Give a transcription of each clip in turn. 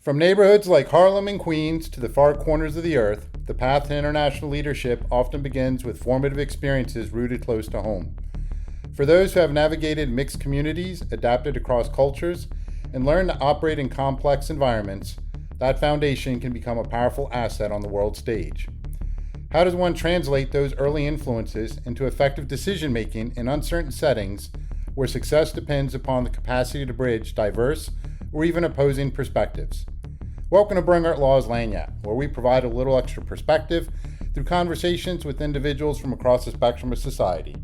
From neighborhoods like Harlem and Queens to the far corners of the earth, the path to international leadership often begins with formative experiences rooted close to home. For those who have navigated mixed communities, adapted across cultures, and learned to operate in complex environments, that foundation can become a powerful asset on the world stage. How does one translate those early influences into effective decision making in uncertain settings where success depends upon the capacity to bridge diverse or even opposing perspectives? Welcome to Brungart Law's Lanyard, where we provide a little extra perspective through conversations with individuals from across the spectrum of society.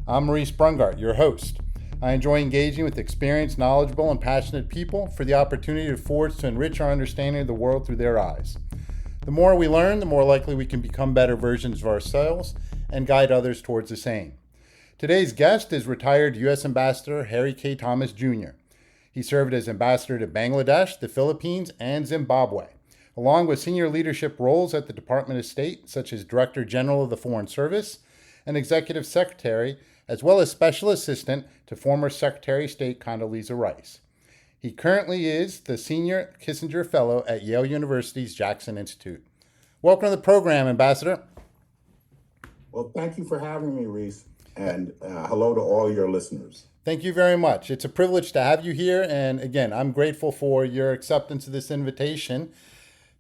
I'm Maurice Brungart, your host. I enjoy engaging with experienced, knowledgeable, and passionate people for the opportunity it affords to enrich our understanding of the world through their eyes. The more we learn, the more likely we can become better versions of ourselves and guide others towards the same. Today's guest is retired U.S. Ambassador Harry K. Thomas Jr. He served as ambassador to Bangladesh, the Philippines, and Zimbabwe, along with senior leadership roles at the Department of State, such as Director General of the Foreign Service and Executive Secretary, as well as Special Assistant to former Secretary of State Condoleezza Rice. He currently is the Senior Kissinger Fellow at Yale University's Jackson Institute. Welcome to the program, Ambassador. Well, thank you for having me, Reese, and hello to all your listeners. Thank you very much. It's a privilege to have you here. And again, I'm grateful for your acceptance of this invitation.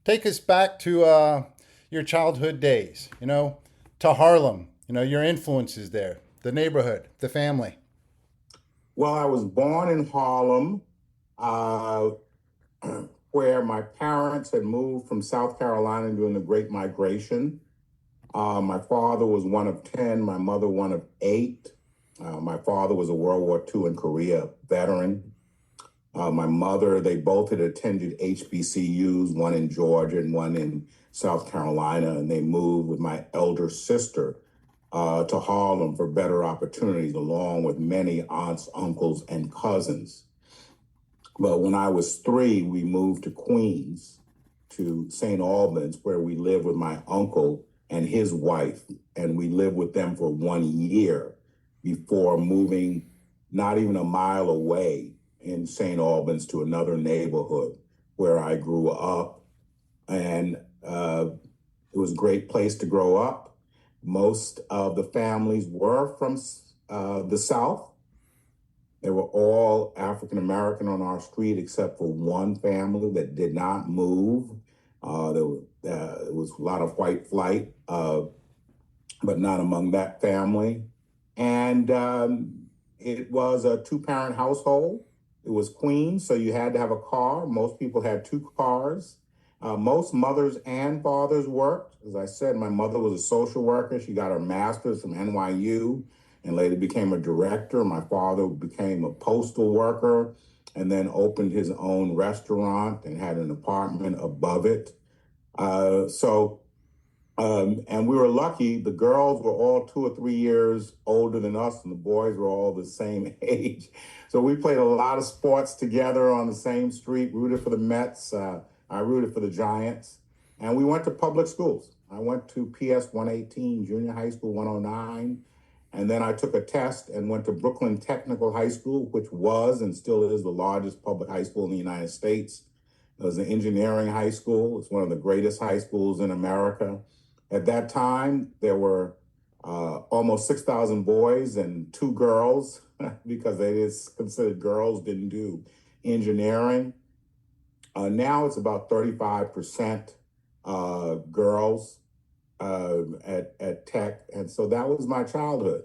Take us back to your childhood days, to Harlem, your influences there, the neighborhood, the family. Well, I was born in Harlem, where my parents had moved from South Carolina during the Great Migration. My father was one of 10, my mother one of 8. My father was a World War II and Korea veteran. My mother, they both had attended HBCUs, one in Georgia and one in South Carolina, and they moved with my elder sister to Harlem for better opportunities, along with many aunts, uncles, and cousins. But when I was 3, we moved to Queens, to St. Albans, where we lived with my uncle and his wife, and we lived with them for 1 year before moving not even a mile away in St. Albans to another neighborhood where I grew up. And it was a great place to grow up. Most of the families were from the South. They were all African American on our street, except for one family that did not move. There was a lot of white flight, but not among that family. And it was a 2-parent household. It was Queens, so you had to have a car. Most people had 2 cars. Most mothers and fathers worked. As I said, my mother was a social worker. She got her master's from NYU and later became a director. My father became a postal worker and then opened his own restaurant and had an apartment above it. And we were lucky. The girls were all 2 or 3 years older than us, and the boys were all the same age. So we played a lot of sports together on the same street, rooted for the Mets. I rooted for the Giants. And we went to public schools. I went to PS 118, Junior High School 109. And then I took a test and went to Brooklyn Technical High School, which was and still is the largest public high school in the United States. It was an engineering high school. It's one of the greatest high schools in America. At that time, there were almost 6,000 boys and 2 girls because they just considered girls didn't do engineering. Now it's about 35% girls at Tech. And so that was my childhood.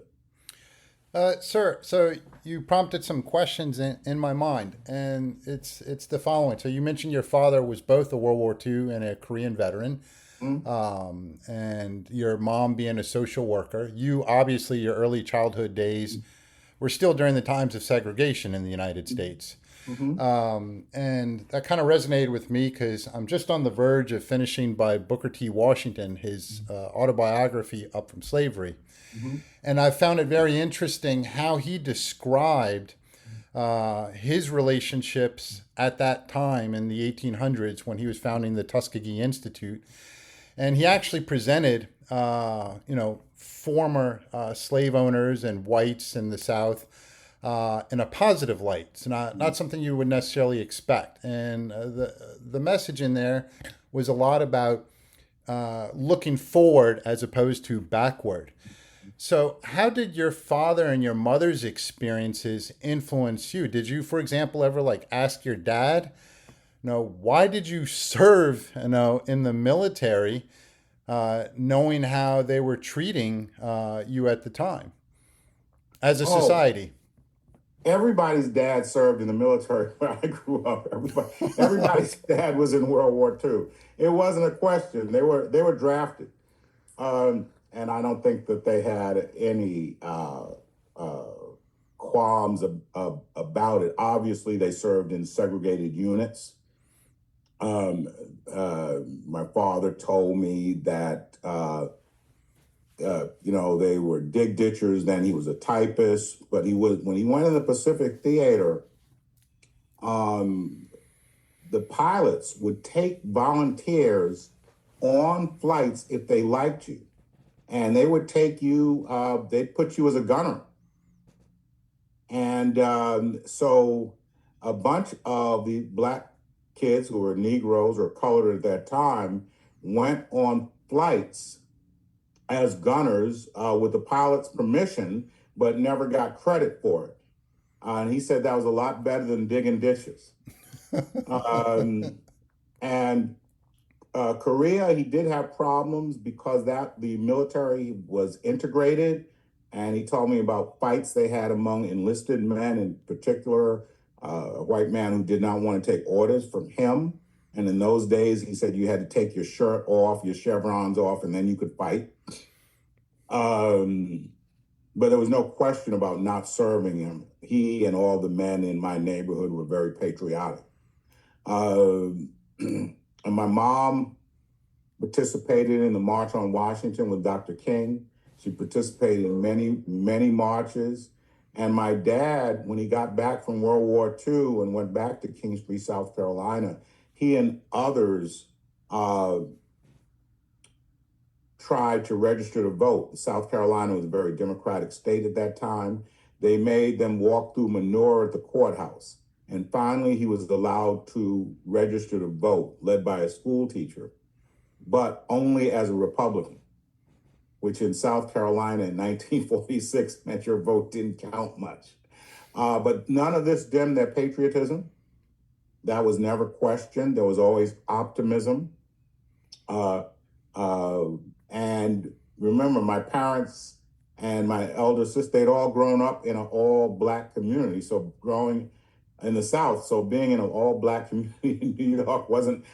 Sir, so you prompted some questions in my mind, and it's the following. So you mentioned your father was both a World War II and a Korean veteran. And your mom being a social worker. You obviously, your early childhood days were still during the times of segregation in the United States. And that kind of resonated with me because I'm just on the verge of finishing by Booker T. Washington, his autobiography, Up From Slavery. And I found it very interesting how he described his relationships at that time in the 1800s when he was founding the Tuskegee Institute. And he actually presented, former slave owners and whites in the South in a positive light. It's not something you would necessarily expect. And the message in there was a lot about looking forward as opposed to backward. So, how did your father and your mother's experiences influence you? Did you, for example, ever like ask your dad, why did you serve, in the military, knowing how they were treating you at the time as a Oh, society? everybody's dad served in the military where I grew up. Everybody's dad was in World War II. It wasn't a question. They were drafted, and I don't think that they had any uh, qualms about it. Obviously, they served in segregated units. Um, my father told me that they were dig ditchers. Then he was a typist, but he was when he went in the Pacific Theater. Um, the pilots would take volunteers on flights if they liked you, and they would take you. They'd put you as a gunner, and so a bunch of the black kids who were Negroes or colored at that time went on flights as gunners with the pilot's permission, but never got credit for it. And he said that was a lot better than digging ditches. Um, and Korea, he did have problems because that the military was integrated, and he told me about fights they had among enlisted men, in particular, a white man who did not want to take orders from him. And in those days, he said you had to take your shirt off, your chevrons off, and then you could fight. Um, but there was no question about not serving him. He and all the men in my neighborhood were very patriotic. Um, and my mom participated in the March on Washington with Dr. King. She participated in many, many marches. And my dad, when he got back from World War II and went back to Kingstree, South Carolina, he and others tried to register to vote. South Carolina was a very Democratic state at that time. They made them walk through manure at the courthouse. And finally, he was allowed to register to vote, led by a school teacher, but only as a Republican, which in South Carolina in 1946 meant your vote didn't count much. But none of this dimmed their patriotism. That was never questioned. There was always optimism. Uh, uh, and remember, my parents and my elder sister, they'd all grown up in an all-Black community. So growing in the South, so being in an all-Black community in New York wasn't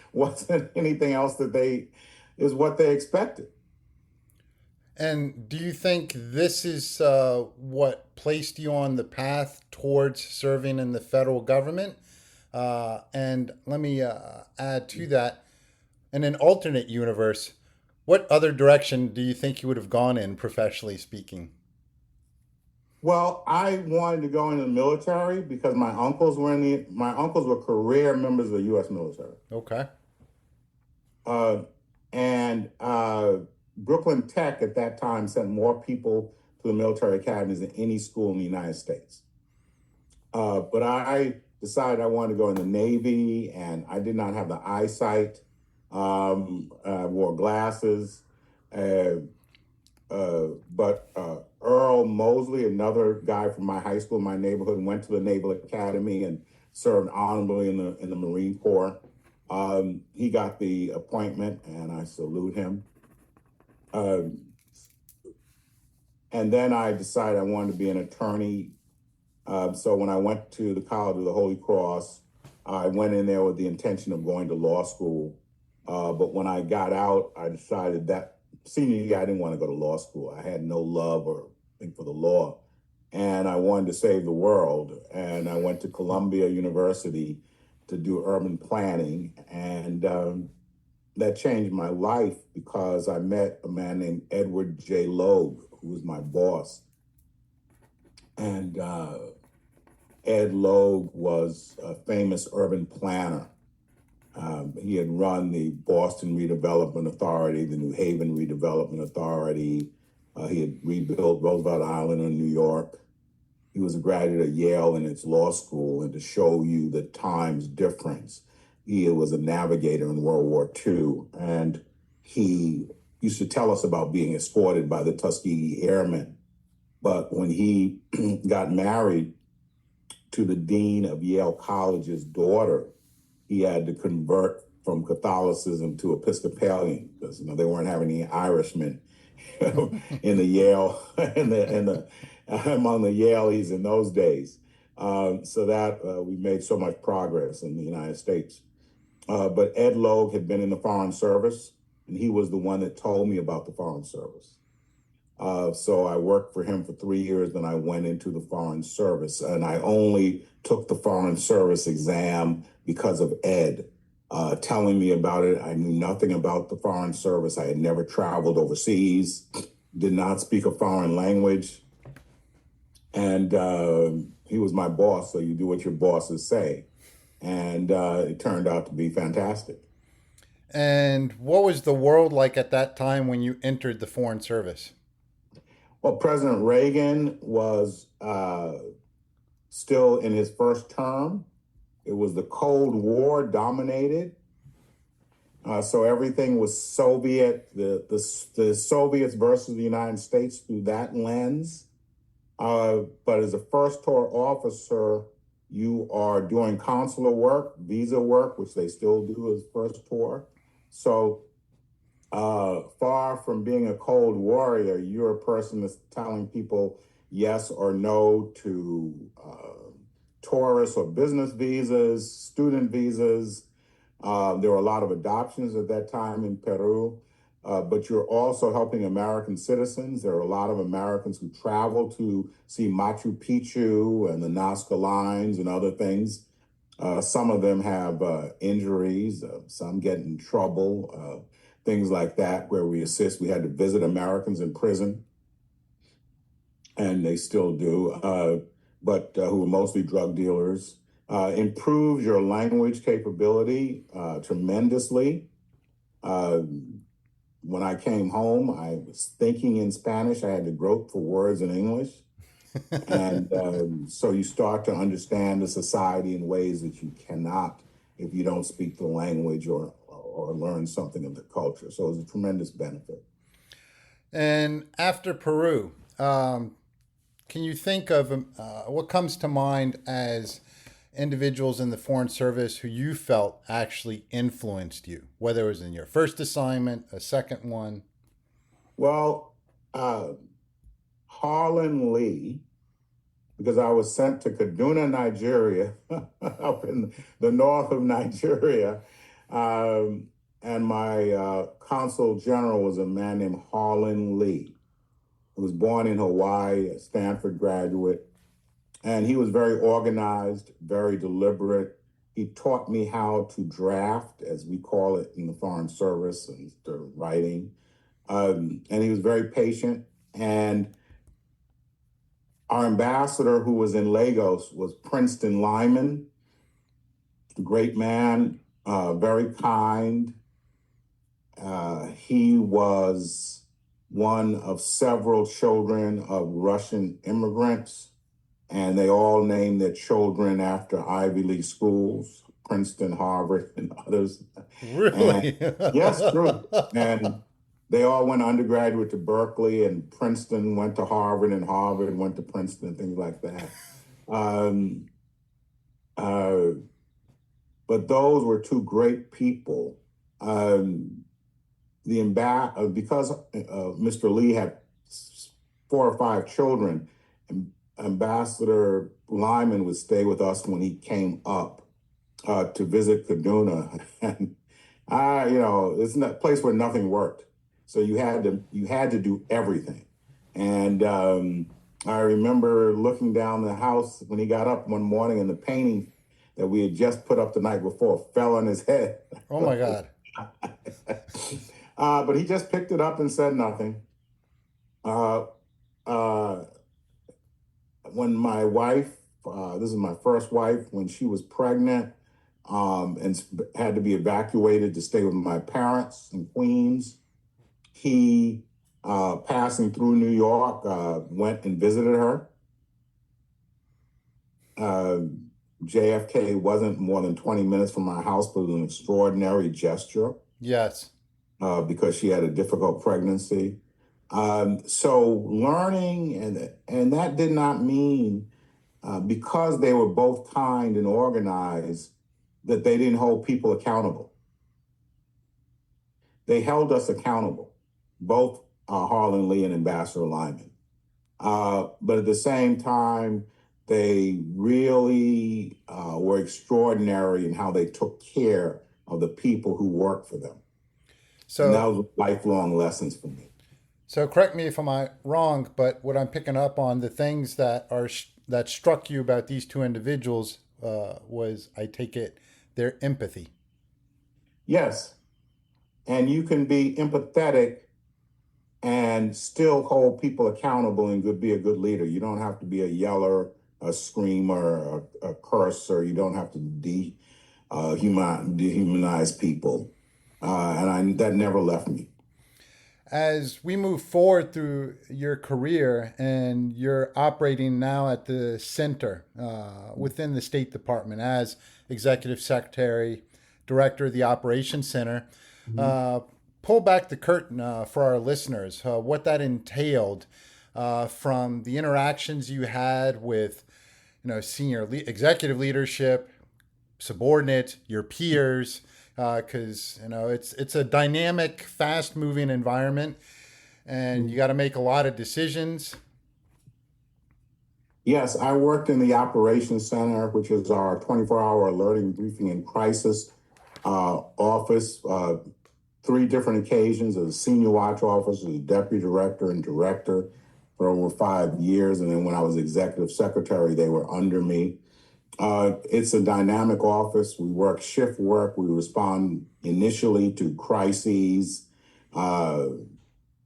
anything else is what they expected. And do you think this is what placed you on the path towards serving in the federal government? And let me add to that, in an alternate universe, what other direction do you think you would have gone in, professionally speaking? Well, I wanted to go into the military because my uncles were career members of the U.S. military. Okay. Uh, and Brooklyn Tech at that time sent more people to the military academies than any school in the United States. But I decided I wanted to go in the Navy, and I did not have the eyesight. I wore glasses. Uh, but Earl Mosley, another guy from my high school, my neighborhood, went to the Naval Academy and served honorably in the Marine Corps. He got the appointment, and I salute him. Um, and then I decided I wanted to be an attorney. So when I went to the College of the Holy Cross, I went in there with the intention of going to law school. But when I got out, I decided that senior year, I didn't want to go to law school. I had no love or thing for the law. And I wanted to save the world. And I went to Columbia University to do urban planning. And that changed my life because I met a man named Edward J. Logue, who was my boss. And Ed Logue was a famous urban planner. He had run the Boston Redevelopment Authority, the New Haven Redevelopment Authority. He had rebuilt Roosevelt Island in New York. He was a graduate of Yale and its law school, and to show you the times difference, he was a navigator in World War II, and he used to tell us about being escorted by the Tuskegee Airmen. But when he got married to the dean of Yale College's daughter, he had to convert from Catholicism to Episcopalian because they weren't having any Irishmen in the Yale in the among the Yaleys in those days. So that we made so much progress in the United States. But Ed Logue had been in the Foreign Service, and he was the one that told me about the Foreign Service. So I worked for him for 3 years, then I went into the Foreign Service, and I only took the Foreign Service exam because of Ed telling me about it. I knew nothing about the Foreign Service. I had never traveled overseas, did not speak a foreign language, and he was my boss, so you do what your bosses say. And it turned out to be fantastic. And what was the world like at that time when you entered the Foreign Service? Well, President Reagan was still in his first term. It was the Cold War dominated. So everything was Soviet, the Soviets versus the United States through that lens. But as a first tour officer, you are doing consular work, visa work, which they still do as first tour. So far from being a Cold Warrior, you're a person that's telling people yes or no to tourist or business visas, student visas. There were a lot of adoptions at that time in Peru, but you're also helping American citizens. There are a lot of Americans who travel to see Machu Picchu and the Nazca Lines and other things. Some of them have injuries, some get in trouble, things like that, where we assist. We had to visit Americans in prison, and they still do, but who are mostly drug dealers. Improves your language capability tremendously. When I came home, I was thinking in Spanish. I had to grope for words in English. And so you start to understand the society in ways that you cannot if you don't speak the language or learn something of the culture. So it's a tremendous benefit. And after Peru, can you think of what comes to mind as individuals in the Foreign Service who you felt actually influenced you, whether it was in your first assignment, a second one? Well, Harlan Lee, because I was sent to Kaduna, Nigeria, up in the north of Nigeria, and my consul general was a man named Harlan Lee, who was born in Hawaii, a Stanford graduate. And he was very organized, very deliberate. He taught me how to draft, as we call it in the Foreign Service, and the writing. And he was very patient. And our ambassador, who was in Lagos, was Princeton Lyman, a great man, very kind. He was one of several children of Russian immigrants, and they all named their children after Ivy League schools, Princeton, Harvard, and others. Really? And, yes, true. And they all went undergraduate to Berkeley, and Princeton went to Harvard, and Harvard went to Princeton, and things like that. But those were two great people. Because Mr. Lee had 4 or 5 children, Ambassador Lyman would stay with us when he came up to visit Kaduna, and it's a place where nothing worked. So you had to do everything. And I remember looking down the house when he got up one morning, and the painting that we had just put up the night before fell on his head. Oh my God. But he just picked it up and said nothing. When my wife, this is my first wife, when she was pregnant and had to be evacuated to stay with my parents in Queens, he, passing through New York, went and visited her. Uh, JFK wasn't more than 20 minutes from my house, but it was an extraordinary gesture Yes. because she had a difficult pregnancy. So learning, and that did not mean because they were both kind and organized that they didn't hold people accountable. They held us accountable, both Harlan Lee and Ambassador Lyman. But at the same time, they really were extraordinary in how they took care of the people who worked for them. And that So, was lifelong lessons for me. so correct me if I'm wrong, but what I'm picking up on, the things that that struck you about these two individuals was, I take it, their empathy. Yes, and you can be empathetic and still hold people accountable and be a good leader. You don't have to be a yeller, a screamer, a cursor. You don't have to dehumanize people. That never left me. As we move forward through your career and you're operating now at the center within the State Department as executive secretary, director of the operations center, uh, pull back the curtain for our listeners, what that entailed from the interactions you had with, senior executive leadership, subordinate, your peers, because it's a dynamic, fast moving environment, and you got to make a lot of decisions. Yes, I worked in the operations center, which is our 24-hour alerting, briefing, and crisis office. Three different occasions as a senior watch officer, as a deputy director, and director for over 5 years. And then when I was executive secretary, they were under me. It's a dynamic office. We work shift work. We respond initially to crises. Uh,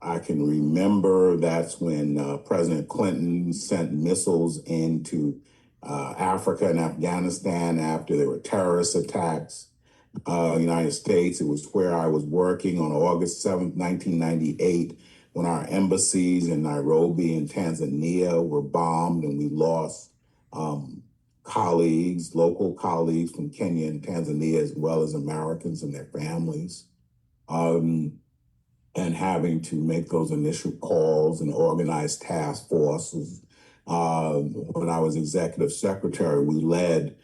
I can remember that's when President Clinton sent missiles into Africa and Afghanistan after there were terrorist attacks. United States. It was where I was working on August 7th, 1998, when our embassies in Nairobi and Tanzania were bombed and we lost um, colleagues, local colleagues from Kenya and Tanzania, as well as Americans and their families. Um, and having to make those initial calls and organize task forces. When I was executive secretary, we led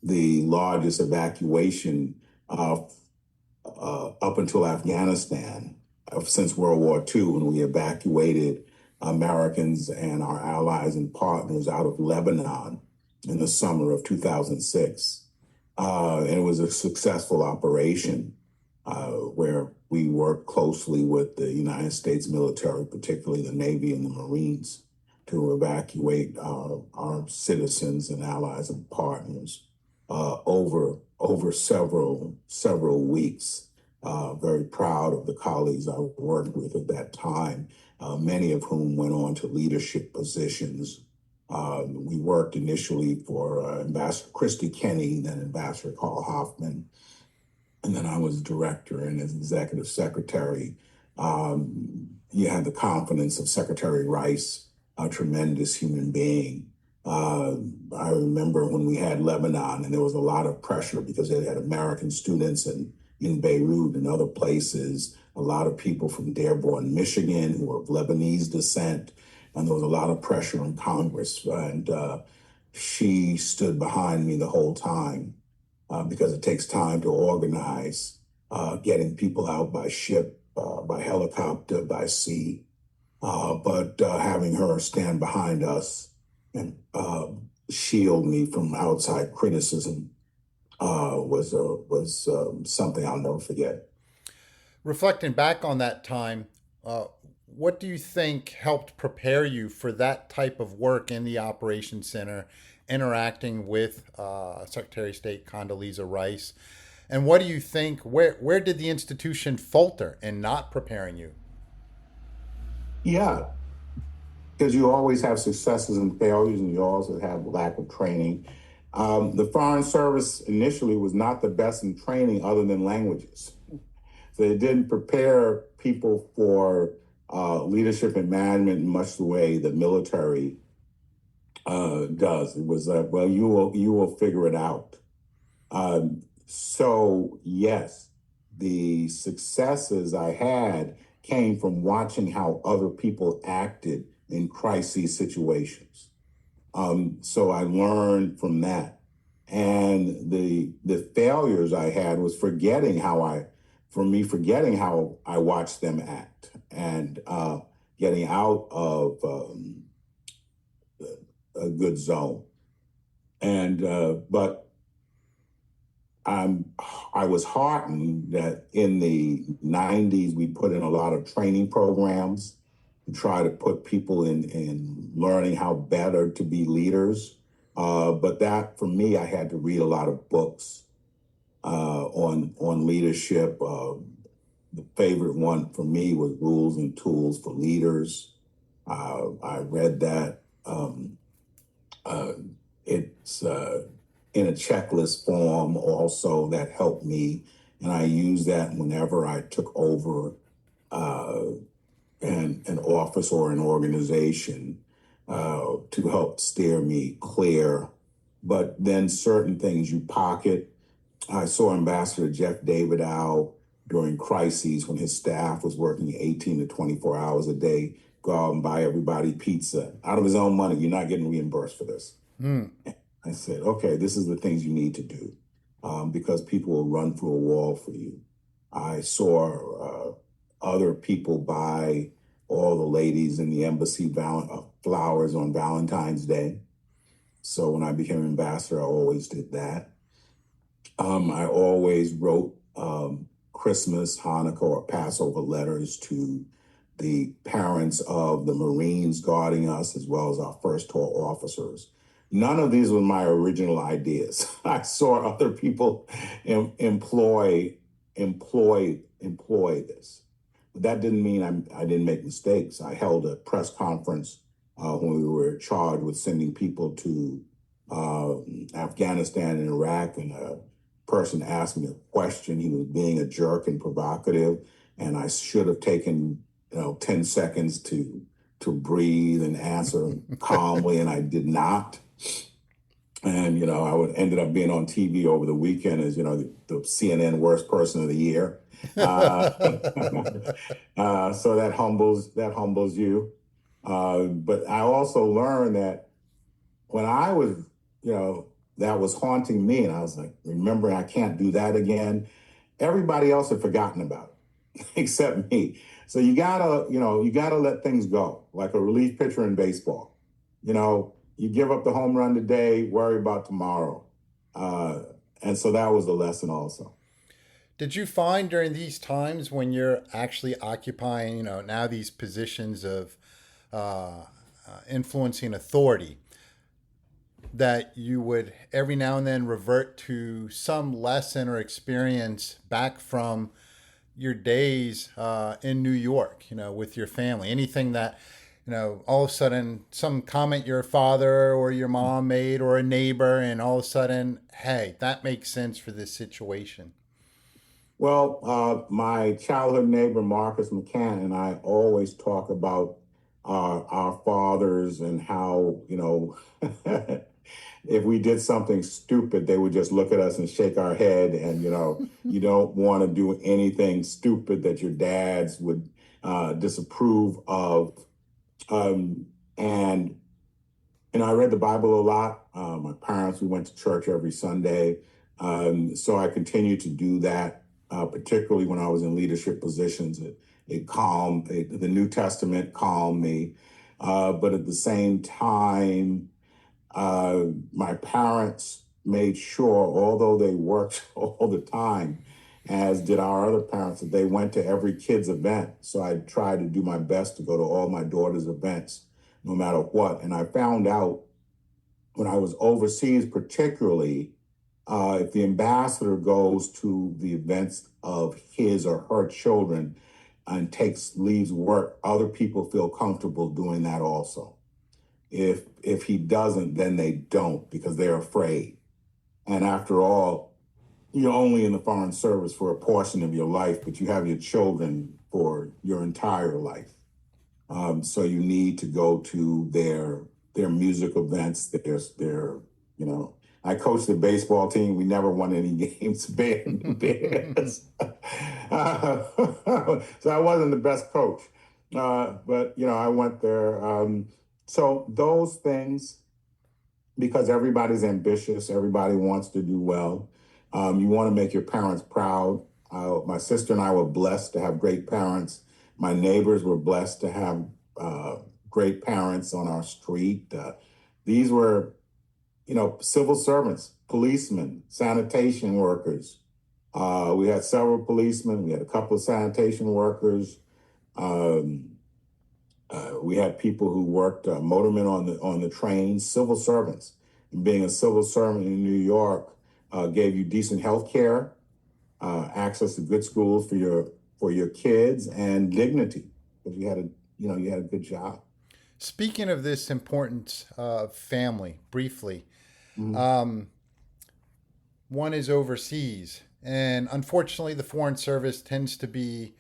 the largest evacuation up until Afghanistan since World War II, when we evacuated Americans and our allies and partners out of Lebanon in the summer of 2006. And it was a successful operation where we worked closely with the United States military, particularly the Navy and the Marines, to evacuate our citizens and allies and partners over several weeks. Very proud of the colleagues I worked with at that time, many of whom went on to leadership positions. We worked initially for Ambassador Christy Kenny, then Ambassador Carl Hoffman, and then I was director and as executive secretary. You had the confidence of Secretary Rice, a tremendous human being. I remember when we had Lebanon, and there was a lot of pressure because they had American students in Beirut and other places, a lot of people from Dearborn, Michigan, who were of Lebanese descent, and there was a lot of pressure in Congress. And she stood behind me the whole time because it takes time to organize getting people out by ship, by helicopter, by sea. But having her stand behind us and shield me from outside criticism was something I'll never forget. Reflecting back on that time, what do you think helped prepare you for that type of work in the operations center, interacting with Secretary of State Condoleezza Rice? And what do you think, where did the institution falter in not preparing you? Yeah, because you always have successes and failures, and you also have lack of training. The Foreign Service initially was not the best in training other than languages. So it didn't prepare people for leadership and management in much the way the military Does. It was, well, you will figure it out. So yes, the successes I had came from watching how other people acted in crisis situations. So I learned from that. And the failures I had was forgetting how I watched them act, and getting out of a good zone. And but I'm I was heartened that in the 90s we put in a lot of training programs to try to put people in learning how better to be leaders. But that for me, I had to read a lot of books on leadership. The favorite one for me was Rules and Tools for Leaders. I read that. Uh, it's in a checklist form also that helped me, and I used that whenever I took over uh, an office or an organization to help steer me clear. But then certain things you pocket. I saw Ambassador Jeff Davidow during crises when his staff was working 18 to 24 hours a day, go out and buy everybody pizza out of his own money. You're not getting reimbursed for this. Mm. I said, okay, this is the things you need to do, because people will run through a wall for you. I saw other people buy all the ladies in the embassy flowers on Valentine's Day. So when I became ambassador, I always did that. I always wrote Christmas, Hanukkah, or Passover letters to the parents of the Marines guarding us, as well as our first tour officers. None of these were my original ideas. I saw other people employ this. But that didn't mean I didn't make mistakes. I held a press conference when we were charged with sending people to Afghanistan and Iraq, and a person asked me a question. He was being a jerk and provocative, and I should have taken 10 seconds to breathe and answer calmly, and I did not. And ended up being on TV over the weekend as the CNN worst person of the year. So that humbles you. But I also learned that when I was, that was haunting me, and I was like, remembering I can't do that again. Everybody else had forgotten about it except me. So you gotta let things go, like a relief pitcher in baseball. You give up the home run today, worry about tomorrow. And so that was the lesson also. Did you find during these times when you're actually occupying, now these positions of influencing authority, that you would every now and then revert to some lesson or experience back from your days in New York, with your family? Anything that, all of a sudden some comment your father or your mom made or a neighbor, and all of a sudden, hey, that makes sense for this situation? Well, my childhood neighbor, Marcus McCann, and I always talk about our fathers and how, if we did something stupid, they would just look at us and shake our head. And, you don't want to do anything stupid that your dads would disapprove of. And I read the Bible a lot. My parents, we went to church every Sunday. So I continued to do that, particularly when I was in leadership positions. The New Testament calmed me. But at the same time, my parents made sure, although they worked all the time, as did our other parents, that they went to every kid's event. So I tried to do my best to go to all my daughter's events, no matter what. And I found out when I was overseas, particularly, if the ambassador goes to the events of his or her children and leaves work, other people feel comfortable doing that also. If he doesn't, then they don't, because they're afraid. And after all, you're only in the Foreign Service for a portion of your life, but you have your children for your entire life. So you need to go to their their music events, their, you know, I coached the baseball team. We never won any games, Bears. So I wasn't the best coach. But, you know, I went there. So those things, because everybody's ambitious, everybody wants to do well. You want to make your parents proud. My sister and I were blessed to have great parents. My neighbors were blessed to have uh, great parents on our street. These were, you know, civil servants, policemen, sanitation workers. We had several policemen. We had a couple of sanitation workers. Um, we had people who worked motormen on the trains, civil servants. And being a civil servant in New York gave you decent health care, access to good schools for your kids, and dignity because you had a good job. Speaking of this importance of family, briefly, Mhm. um, one is overseas. And unfortunately, the Foreign Service tends to be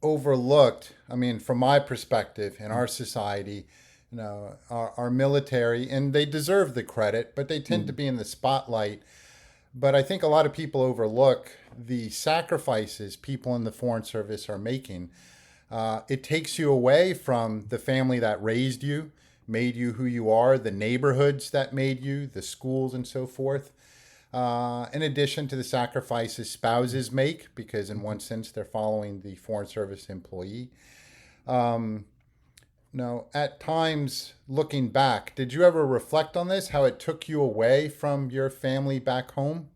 overlooked. I mean, from my perspective in our society, you know, our military, and they deserve the credit, but they tend to Mhm. be in the spotlight. But I think a lot of people overlook the sacrifices people in the Foreign Service are making. It takes you away from the family that raised you, made you who you are, the neighborhoods that made you, the schools, and so forth. In addition to the sacrifices spouses make, because in one sense they're following the Foreign Service employee. Um, now, at times, looking back, did you ever reflect on this? How it took you away from your family back home?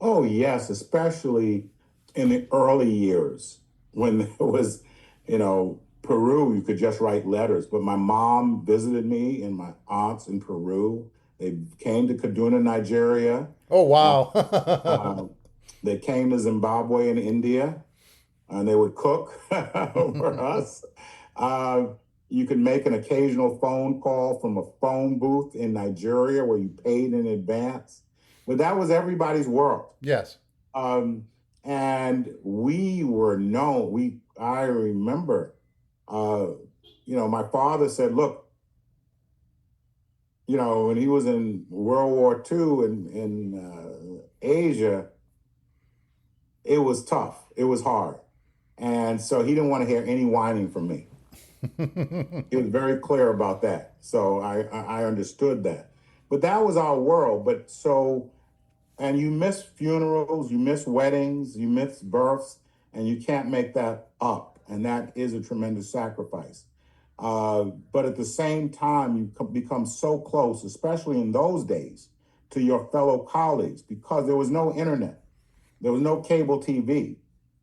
Oh, yes, especially in the early years when there was, you know, Peru, you could just write letters. But my mom visited me and my aunts in Peru. They came to Kaduna, Nigeria. Oh, Uh, wow. uh, they came to Zimbabwe and India, and they would cook for us. Uh, you could make an occasional phone call from a phone booth in Nigeria where you paid in advance. But that was everybody's world. Yes. Um, and we were known. I remember, uh, you know, my father said, "Look, you know, when he was in World War II in Asia, it was tough. It was hard, and so he didn't want to hear any whining from me. He was very clear about that. So I understood that, but that was our world. But so and you miss funerals, you miss weddings, you miss births, and you can't make that up. And that is a tremendous sacrifice. But at the same time, you become so close, especially in those days, to your fellow colleagues because there was no internet, there was no cable TV.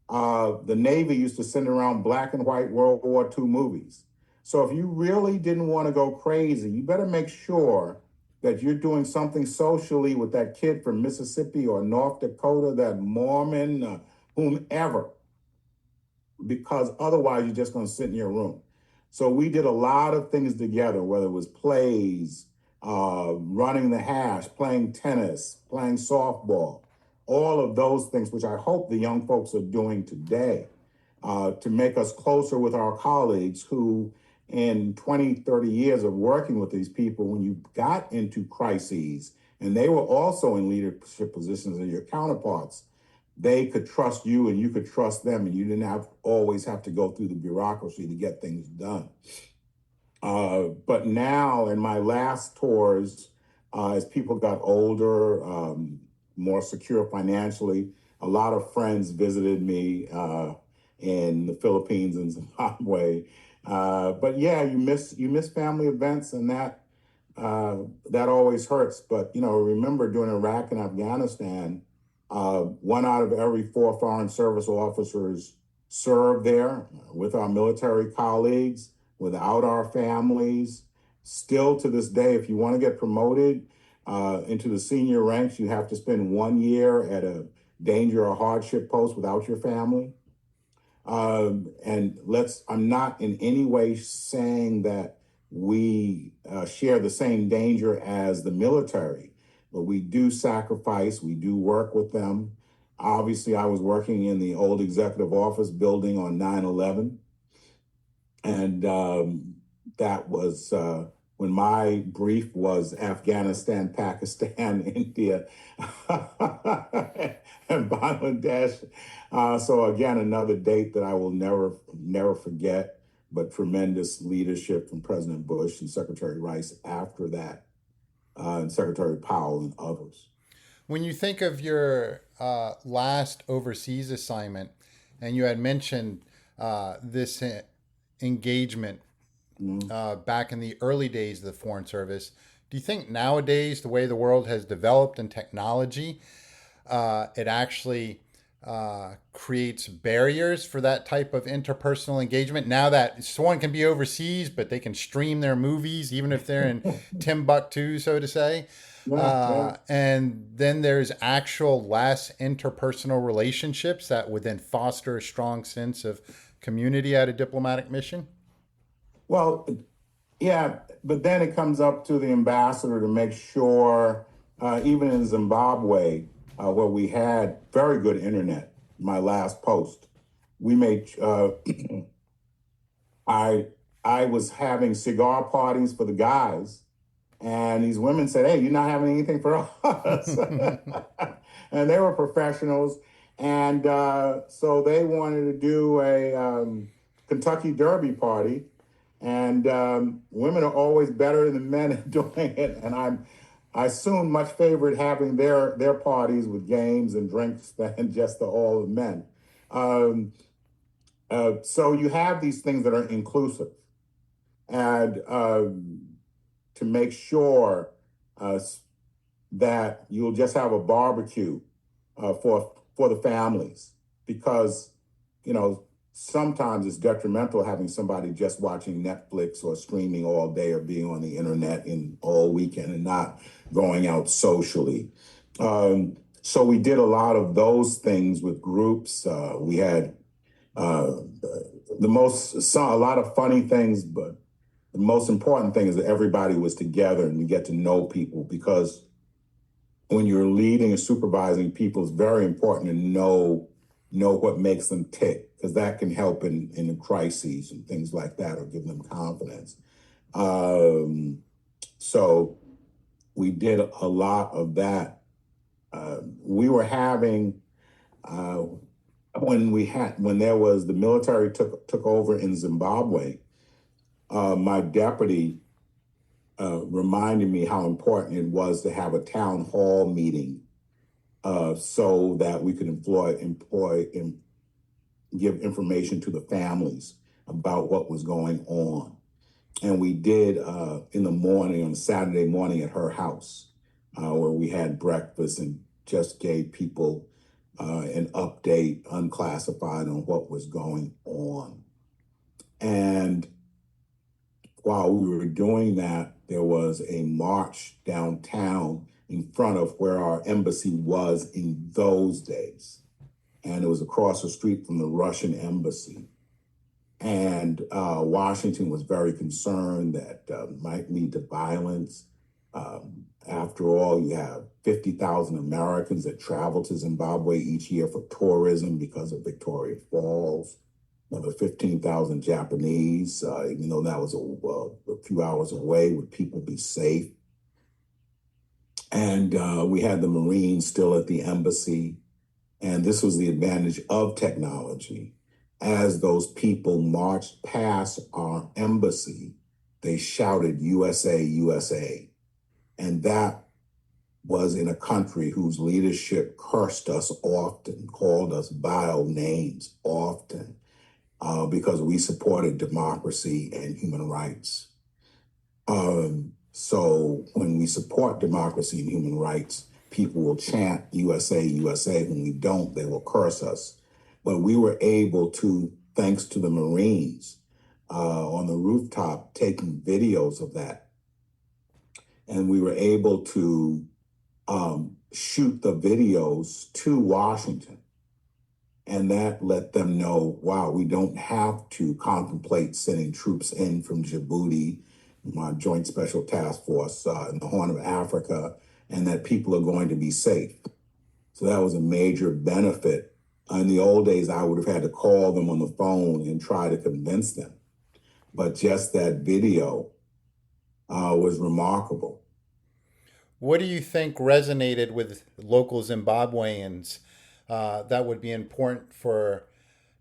The Navy used to send around black and white World War II movies. So if you really didn't want to go crazy, you better make sure that you're doing something socially with that kid from Mississippi or North Dakota, that Mormon, whomever, because otherwise you're just going to sit in your room. So we did a lot of things together, whether it was plays, running the hash, playing tennis, playing softball, all of those things, which I hope the young folks are doing today to make us closer with our colleagues who, in 20, 30 years of working with these people, when you got into crises, and they were also in leadership positions as your counterparts, they could trust you and you could trust them, and you didn't always have to go through the bureaucracy to get things done. But now, in my last tours, as people got older, more secure financially, a lot of friends visited me in the Philippines and Zimbabwe. But yeah, you miss family events, and uh, that always hurts. But you know, remember during Iraq and Afghanistan, one out of every four foreign service officers served there with our military colleagues, without our families. Still to this day, if you want to get promoted into the senior ranks, you have to spend 1 year at a danger or hardship post without your family. I'm not in any way saying that we share the same danger as the military, but we do sacrifice, we do work with them. Obviously, I was working in the old executive office building on 9/11, and that was when my brief was Afghanistan, Pakistan, India, and Bangladesh. So again, another date that I will never forget, but tremendous leadership from President Bush and Secretary Rice after that, and Secretary Powell and others. When you think of your last overseas assignment, and you had mentioned this engagement back in the early days of the Foreign Service, do you think nowadays, the way the world has developed in technology, it actually creates barriers for that type of interpersonal engagement? Now that someone can be overseas, but they can stream their movies, even if they're in Timbuktu, so to say. And then there's actual less interpersonal relationships that would then foster a strong sense of community at a diplomatic mission? Well, yeah, but then it comes up to the ambassador to make sure, even in Zimbabwe, where we had very good internet, my last post, we made, I was having cigar parties for the guys. And these women said, "Hey, you're not having anything for us." And they were professionals. And so they wanted to do a Kentucky Derby party. And women are always better than men at doing it. And I soon much favored having their parties with games and drinks than just all the men. So you have these things that are inclusive. And to make sure that you'll just have a barbecue for the families, because sometimes it's detrimental having somebody just watching Netflix or streaming all day or being on the internet all weekend and not going out socially. So we did a lot of those things with groups. We had a lot of funny things, but the most important thing is that everybody was together and you get to know people, because when you're leading and supervising people, it's very important to know what makes them tick, because that can help in the crises and things like that, or give them confidence. So we did a lot of that. We were having, when the military took over in Zimbabwe, my deputy reminded me how important it was to have a town hall meeting so that we could give information to the families about what was going on. And we did in the morning, on Saturday morning at her house, where we had breakfast and just gave people an update, unclassified, on what was going on. And while we were doing that, there was a march downtown in front of where our embassy was in those days. And it was across the street from the Russian embassy. And Washington was very concerned that might lead to violence. After all, you have 50,000 Americans that travel to Zimbabwe each year for tourism because of Victoria Falls. Another 15,000 Japanese, even though that was a few hours away. Would people be safe? And we had the Marines still at the embassy. And this was the advantage of technology. As those people marched past our embassy, they shouted USA, USA. And that was in a country whose leadership cursed us often, called us vile names often, because we supported democracy and human rights. So when we support democracy and human rights, people will chant USA, USA. When we don't, they will curse us. But we were able to, thanks to the Marines, on the rooftop, taking videos of that. And we were able to shoot the videos to Washington. And that let them know, wow, we don't have to contemplate sending troops in from Djibouti, my Joint Special Task Force in the Horn of Africa, and that people are going to be safe. So that was a major benefit. In the old days, I would have had to call them on the phone and try to convince them. But just that video was remarkable. What do you think resonated with local Zimbabweans that would be important for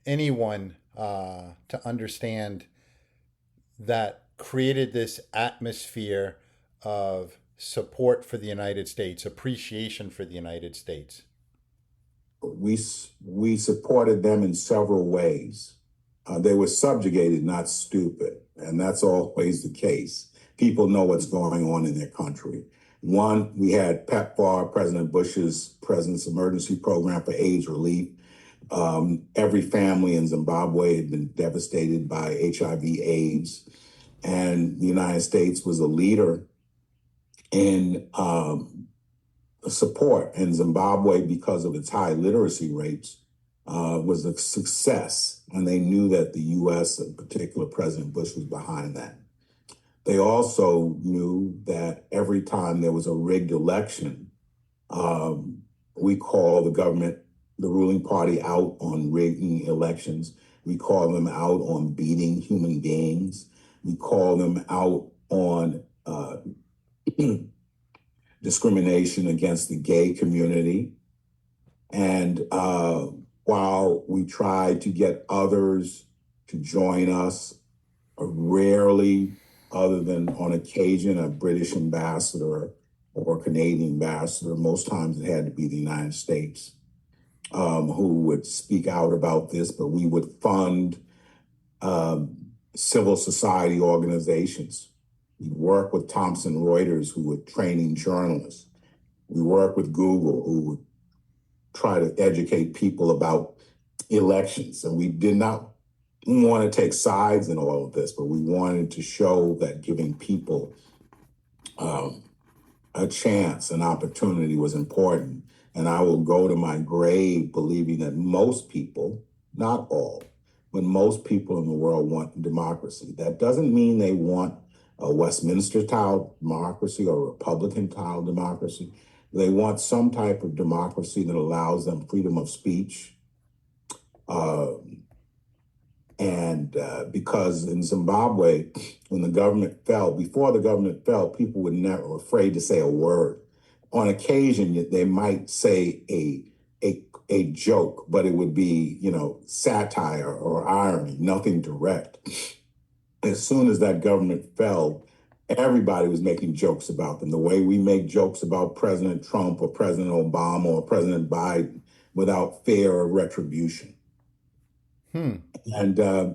anyone to understand that created this atmosphere of support for the United States, appreciation for the United States? We supported them in several ways. They were subjugated, not stupid, and that's always the case. People know what's going on in their country. One, we had PEPFAR, President Bush's President's Emergency Program for AIDS relief. Every family in Zimbabwe had been devastated by HIV/AIDS, and the United States was a leader in support. And Zimbabwe, because of its high literacy rates, was a success, and they knew that the U.S., in particular President Bush, was behind that. They also knew that every time there was a rigged election, we call the government, the ruling party, out on rigging elections. We call them out on beating human beings. We call them out on discrimination against the gay community. And while we tried to get others to join us, rarely, other than on occasion, a British ambassador or a Canadian ambassador, most times it had to be the United States, who would speak out about this, but we would fund civil society organizations. We work with Thomson Reuters, who were training journalists. We work with Google, who would try to educate people about elections. And we did not want to take sides in all of this, but we wanted to show that giving people a chance, an opportunity was important. And I will go to my grave believing that most people, not all, but most people in the world want democracy. That doesn't mean they want a Westminster-style democracy or a Republican-style democracy. They want some type of democracy that allows them freedom of speech. Because in Zimbabwe, when the government fell, before the government fell, people were never afraid to say a word. On occasion, they might say a joke, but it would be, satire or irony, nothing direct. As soon as that government fell, everybody was making jokes about them, the way we make jokes about President Trump or President Obama or President Biden without fear or retribution. And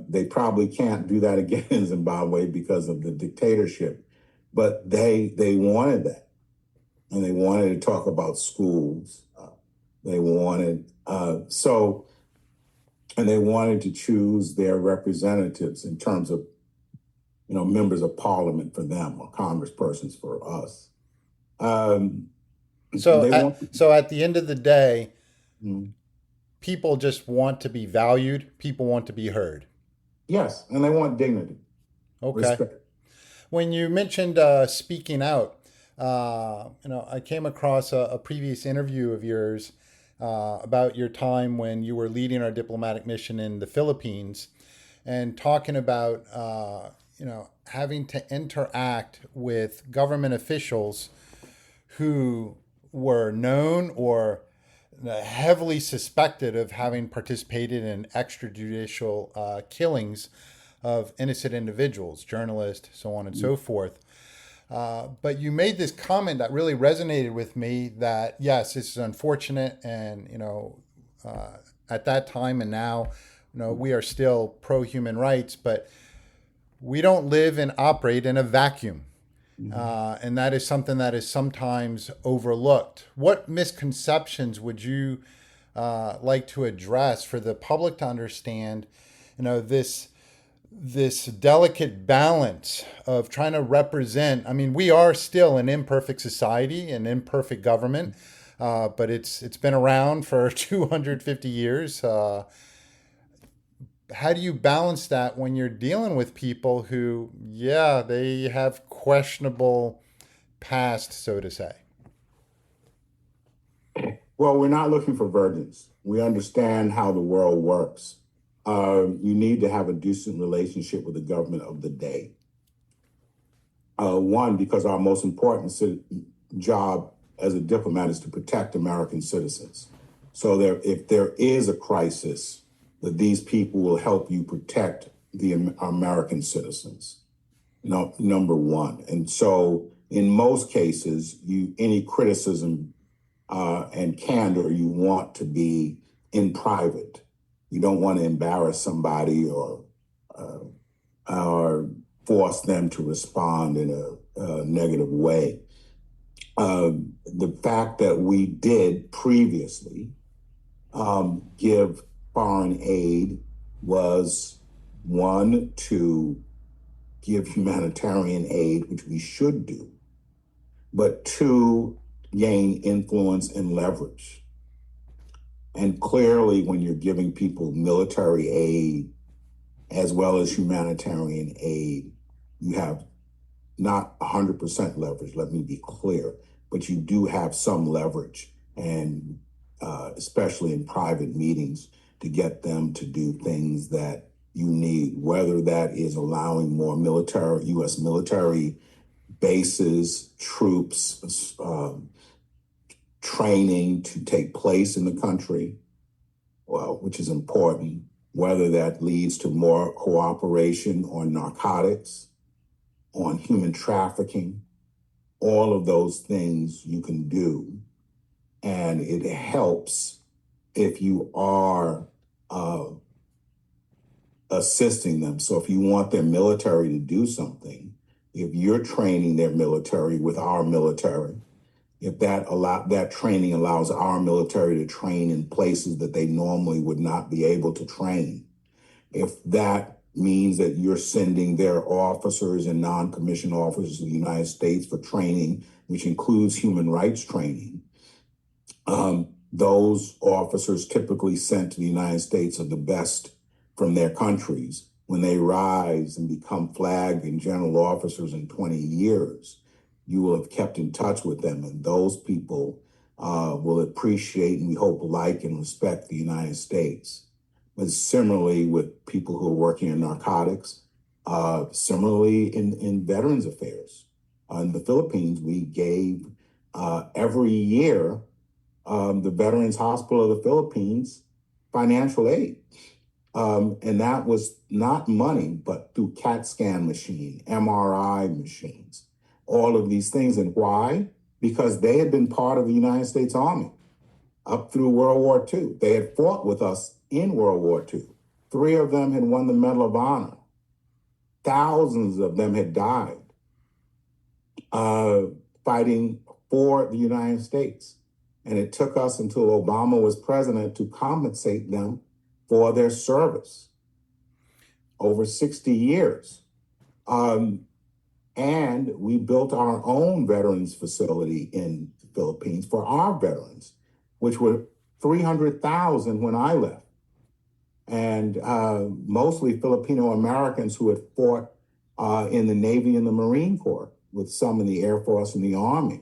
they probably can't do that again in Zimbabwe because of the dictatorship. But they wanted that. And they wanted to talk about schools. They wanted, and they wanted to choose their representatives in terms of, members of parliament for them or congresspersons for us. So at the end of the day, Mhm. people just want to be valued. People want to be heard. Yes, and they want dignity, Okay. respect. When you mentioned speaking out, I came across a previous interview of yours about your time when you were leading our diplomatic mission in the Philippines, and talking about having to interact with government officials who were known or heavily suspected of having participated in extrajudicial killings of innocent individuals, journalists, so on and so forth. But you made this comment that really resonated with me, that yes, this is unfortunate, and at that time and now, we are still pro human rights, but we don't live and operate in a vacuum. And that is something that is sometimes overlooked. What misconceptions would you like to address for the public to understand, this delicate balance of trying to represent? I mean, we are still an imperfect society, an imperfect government, but it's been around for 250 years. How do you balance that when you're dealing with people who, they have questionable past, so to say? Well, we're not looking for virgins. We understand how the world works. You need to have a decent relationship with the government of the day. One, because our most important job as a diplomat is to protect American citizens. So if there is a crisis, that these people will help you protect the American citizens. Number one. And so in most cases, any criticism and candor you want to be in private. You don't want to embarrass somebody or force them to respond in a negative way. The fact that we did previously give foreign aid was, one, to give humanitarian aid, which we should do, but two, gain influence and leverage. And clearly, when you're giving people military aid as well as humanitarian aid, you have not 100% leverage, let me be clear, but you do have some leverage, and especially in private meetings, to get them to do things that you need, whether that is allowing more U.S. military bases, troops, training to take place in the country, well, which is important, whether that leads to more cooperation on narcotics, on human trafficking, all of those things you can do. And it helps if you are assisting them. So if you want their military to do something, if you're training their military with our military, if that training allows our military to train in places that they normally would not be able to train, if that means that you're sending their officers and non-commissioned officers to the United States for training, which includes human rights training, those officers typically sent to the United States are the best from their countries. When they rise and become flag and general officers in 20 years, you will have kept in touch with them, and those people will appreciate and we hope like and respect the United States. But similarly with people who are working in narcotics, similarly in Veterans Affairs. In the Philippines, we gave every year the Veterans Hospital of the Philippines financial aid. And that was not money, but through CAT scan machine, MRI machines, all of these things. And why? Because they had been part of the United States Army up through World War II. They had fought with us in World War II. 3 of them had won the Medal of Honor. Thousands of them had died fighting for the United States. And it took us until Obama was president to compensate them for their service over 60 years. And we built our own veterans facility in the Philippines for our veterans, which were 300,000 when I left. And mostly Filipino Americans who had fought in the Navy and the Marine Corps, with some in the Air Force and the Army,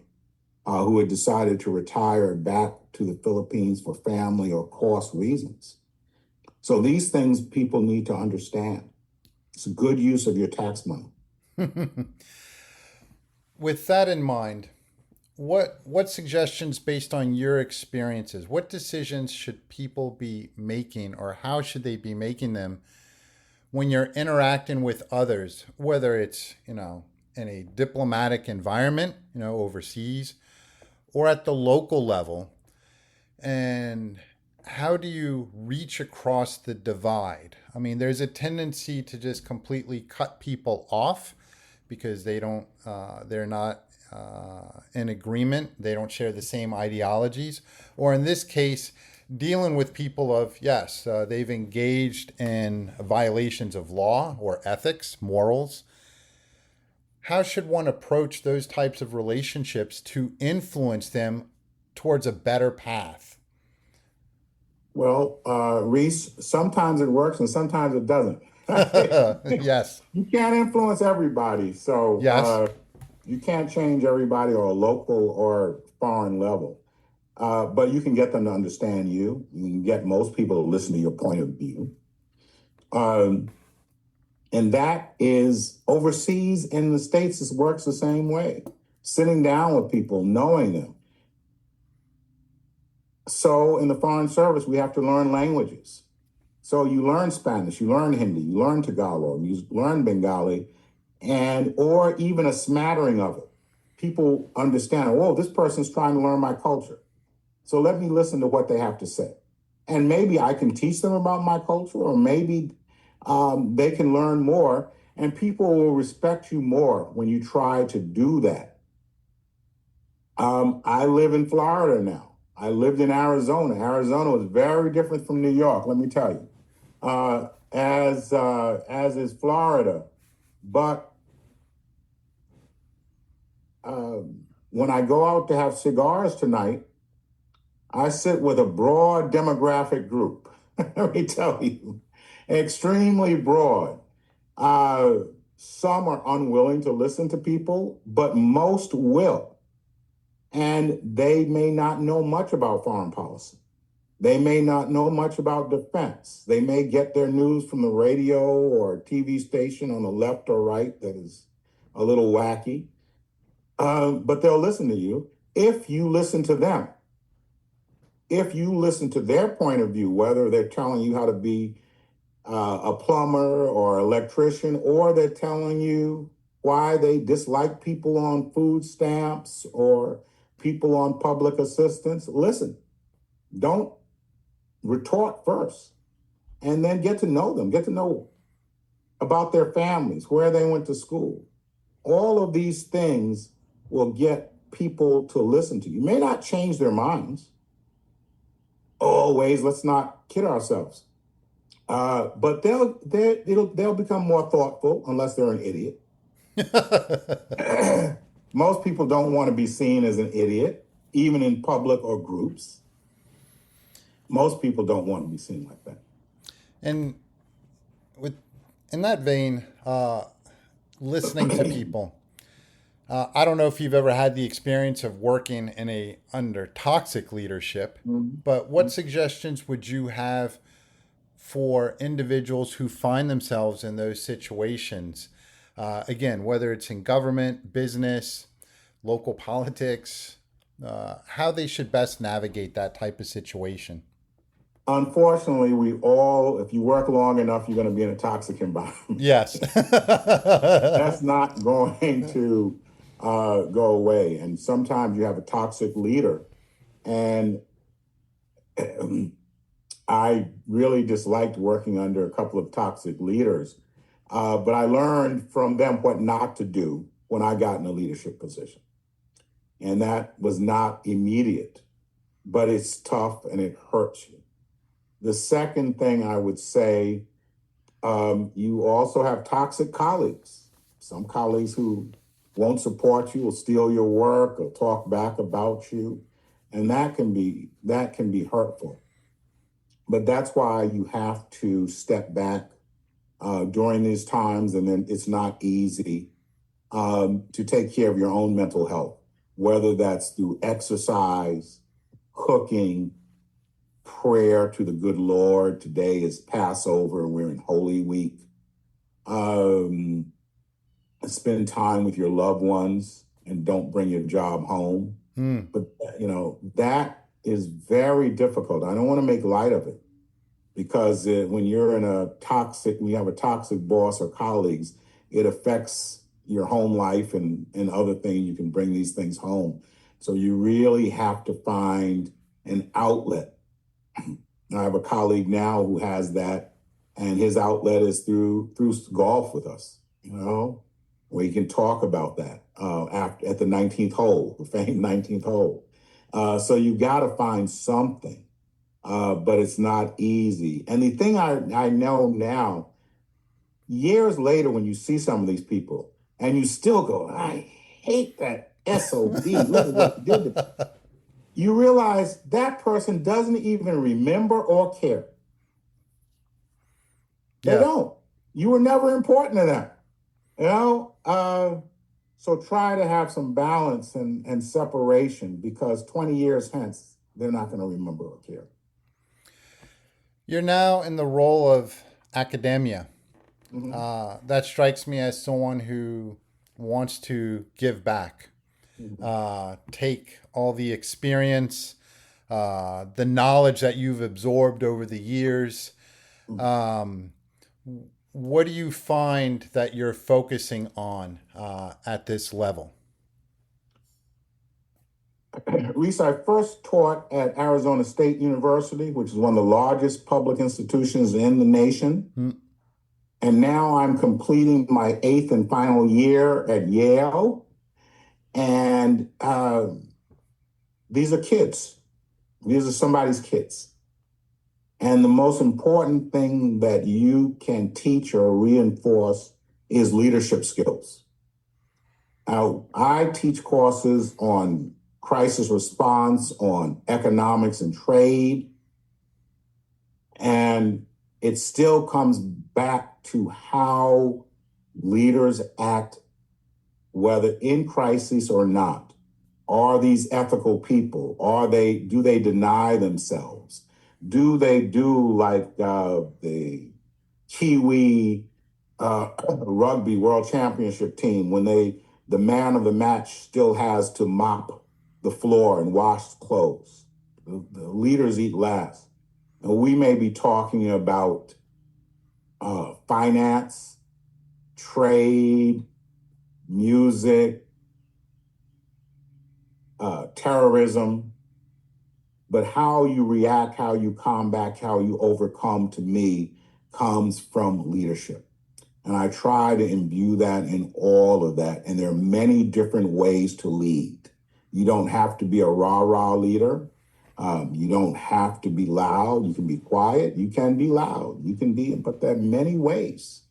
who had decided to retire back to the Philippines for family or cost reasons. So these things people need to understand. It's a good use of your tax money. With that in mind, what suggestions based on your experiences, what decisions should people be making, or how should they be making them when you're interacting with others, whether it's, in a diplomatic environment, overseas, or at the local level? And how do you reach across the divide? I mean, there's a tendency to just completely cut people off because they're not in agreement. They don't share the same ideologies. Or in this case, dealing with people of, yes, they've engaged in violations of law or ethics, morals. How should one approach those types of relationships to influence them towards a better path? Well, Reese, sometimes it works and sometimes it doesn't. Yes. You can't influence everybody. So Yes. you can't change everybody on a local or foreign level. But you can get them to understand you. You can get most people to listen to your point of view. And And that is overseas in the States, it works the same way. Sitting down with people, knowing them. So in the Foreign Service, we have to learn languages. So you learn Spanish, you learn Hindi, you learn Tagalog, you learn Bengali, and or even a smattering of it. People understand, oh, this person's trying to learn my culture. So let me listen to what they have to say. And maybe I can teach them about my culture, or maybe they can learn more, and people will respect you more when you try to do that. I live in Florida now. I lived in Arizona. Arizona was very different from New York, let me tell you, as is Florida. But when I go out to have cigars tonight, I sit with a broad demographic group. Let me tell you, extremely broad. Some are unwilling to listen to people, but most will. And they may not know much about foreign policy. They may not know much about defense. They may get their news from the radio or TV station on the left or right that is a little wacky. But they'll listen to you if you listen to them. If you listen to their point of view, whether they're telling you how to be a plumber or electrician, or they're telling you why they dislike people on food stamps or people on public assistance, listen. Don't retort first, and then get to know them, get to know about their families, where they went to school. All of these things will get people to listen to you. May not change their minds. Always, let's not kid ourselves. But they'll become more thoughtful, unless they're an idiot. Most people don't want to be seen as an idiot, even in public or groups. Most people don't want to be seen like that. And in that vein, listening to people, I don't know if you've ever had the experience of working under toxic leadership, but what suggestions would you have for individuals who find themselves in those situations? Again, whether it's in government, business, local politics, how they should best navigate that type of situation. Unfortunately, if you work long enough, you're going to be in a toxic environment. Yes. That's not going to go away. And sometimes you have a toxic leader. And I really disliked working under a couple of toxic leaders. But I learned from them what not to do when I got in a leadership position. And that was not immediate, but it's tough and it hurts you. The second thing I would say, you also have toxic colleagues. Some colleagues who won't support you, will steal your work, or talk back about you. And that can be hurtful. But that's why you have to step back during these times, and then it's not easy to take care of your own mental health, whether that's through exercise, cooking, prayer to the good Lord. Today is Passover and we're in Holy Week. Spend time with your loved ones and don't bring your job home. But, that is very difficult. I don't want to make light of it, because when you have a toxic boss or colleagues, it affects your home life and other things. You can bring these things home. So you really have to find an outlet. I have a colleague now who has that, and his outlet is through golf with us, where you can talk about that at the 19th hole, the famed 19th hole. So you got to find something, but it's not easy. And the thing I know now, years later, when you see some of these people and you still go, I hate that SOB, look at what he did. You realize that person doesn't even remember or care. They don't. You were never important to them. So try to have some balance and separation, because 20 years hence, they're not going to remember or care. You're now in the role of academia. Hmm. That strikes me as someone who wants to give back, Hmm. take all the experience, the knowledge that you've absorbed over the years. Um, what do you find that you're focusing on at this level? Reese, I first taught at Arizona State University, which is one of the largest public institutions in the nation. Mm. And now I'm completing my eighth and final year at Yale. And these are kids. These are somebody's kids. And the most important thing that you can teach or reinforce is leadership skills. I teach courses on crisis response, on economics and trade, and it still comes back to how leaders act, whether in crisis or not. Are these ethical people? Do they deny themselves? Do they do like the Kiwi rugby world championship team when the man of the match still has to mop the floor and wash clothes? The leaders eat last. And we may be talking about finance, trade, music, terrorism, but how you react, how you combat, how you overcome, to me, comes from leadership. And I try to imbue that in all of that. And there are many different ways to lead. You don't have to be a rah-rah leader. You don't have to be loud. You can be quiet. You can be loud. You can be, but there are many ways.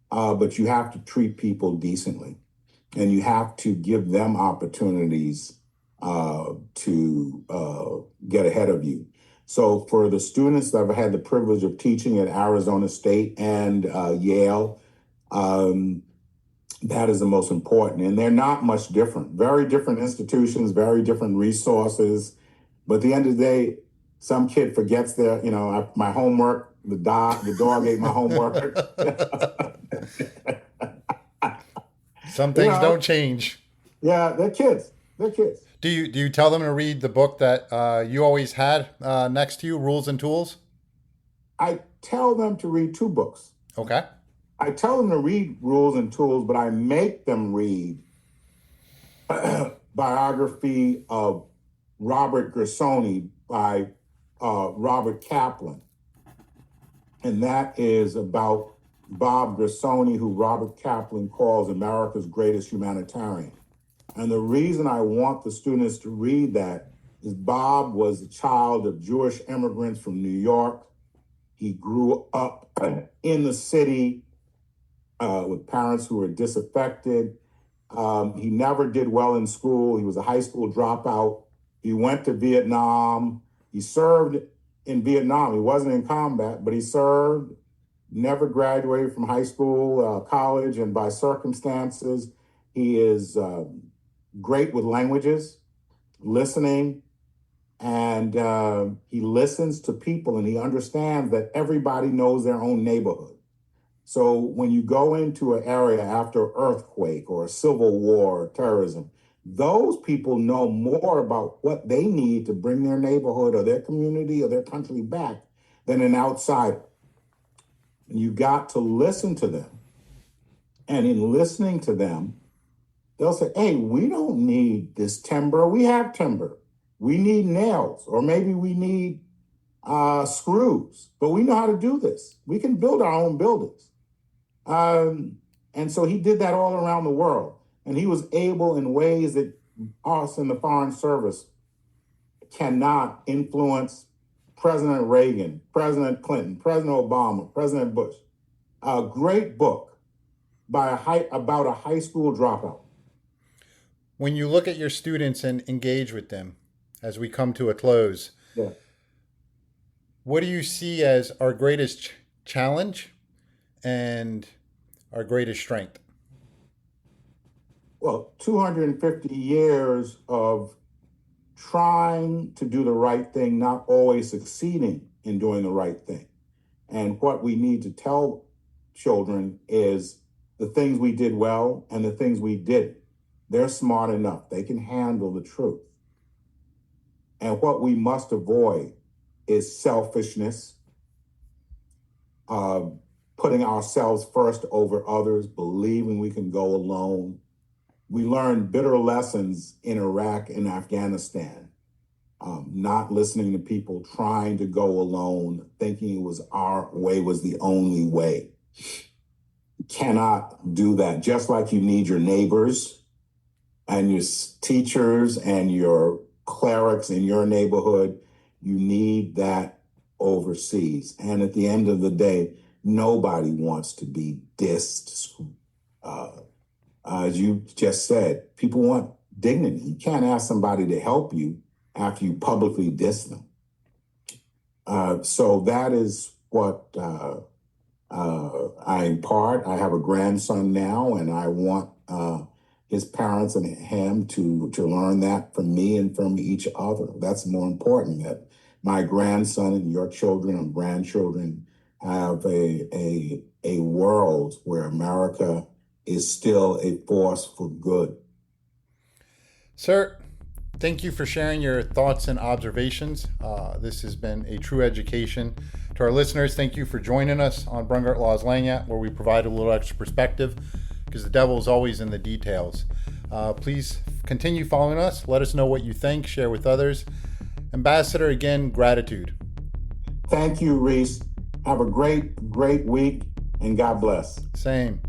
But you have to treat people decently. And you have to give them opportunities to get ahead of you. So for the students that I've had the privilege of teaching at Arizona State and Yale, that is the most important. And they're not much different. Very different institutions, very different resources. But at the end of the day, some kid forgets my homework. The dog ate my homework. Some you things know, don't change. yeah, they're kids. They're kids. Do you tell them to read the book that you always had next to you, Rules and Tools? I tell them to read two books. Okay. I tell them to read Rules and Tools, but I make them read biography of Robert Gersony by Robert Kaplan. And that is about Bob Gersony, who Robert Kaplan calls America's greatest humanitarian. And the reason I want the students to read that is Bob was a child of Jewish immigrants from New York. He grew up in the city with parents who were disaffected. He never did well in school. He was a high school dropout. He went to Vietnam. He served in Vietnam. He wasn't in combat, but he served, never graduated from high school, college, and by circumstances, he is great with languages, listening, and he listens to people, and he understands that everybody knows their own neighborhood. So when you go into an area after an earthquake or a civil war or terrorism, those people know more about what they need to bring their neighborhood or their community or their country back than an outsider. And you got to listen to them. And in listening to them, they'll say, hey, we don't need this timber. We have timber. We need nails, or maybe we need screws, but we know how to do this. We can build our own buildings. And so he did that all around the world. And he was able, in ways that us in the Foreign Service cannot, influence President Reagan, President Clinton, President Obama, President Bush. A great book about a high school dropout. When you look at your students and engage with them as we come to a close, Yeah. what do you see as our greatest challenge and our greatest strength? Well, 250 years of trying to do the right thing, not always succeeding in doing the right thing. And what we need to tell children is the things we did well and the things we didn't. They're smart enough. They can handle the truth. And what we must avoid is selfishness, putting ourselves first over others, believing we can go alone. We learned bitter lessons in Iraq and Afghanistan, not listening to people, trying to go alone, thinking it was our way was the only way. You cannot do that. Just like you need your neighbors and your teachers and your clerics in your neighborhood, you need that overseas. And at the end of the day, nobody wants to be dissed. As you just said, people want dignity. You can't ask somebody to help you after you publicly diss them. So that is what I impart. I have a grandson now, and I want his parents and him to learn that from me and from each other. That's more important, that my grandson and your children and grandchildren have a world where America is still a force for good. Sir, thank you for sharing your thoughts and observations. This has been a true education. To our listeners, thank you for joining us on Brungart Law's Lanyat, where we provide a little extra perspective, because the devil is always in the details. Please continue following us. Let us know what you think. Share with others. Ambassador, again, gratitude. Thank you, Reese. Have a great week, and God bless. Same.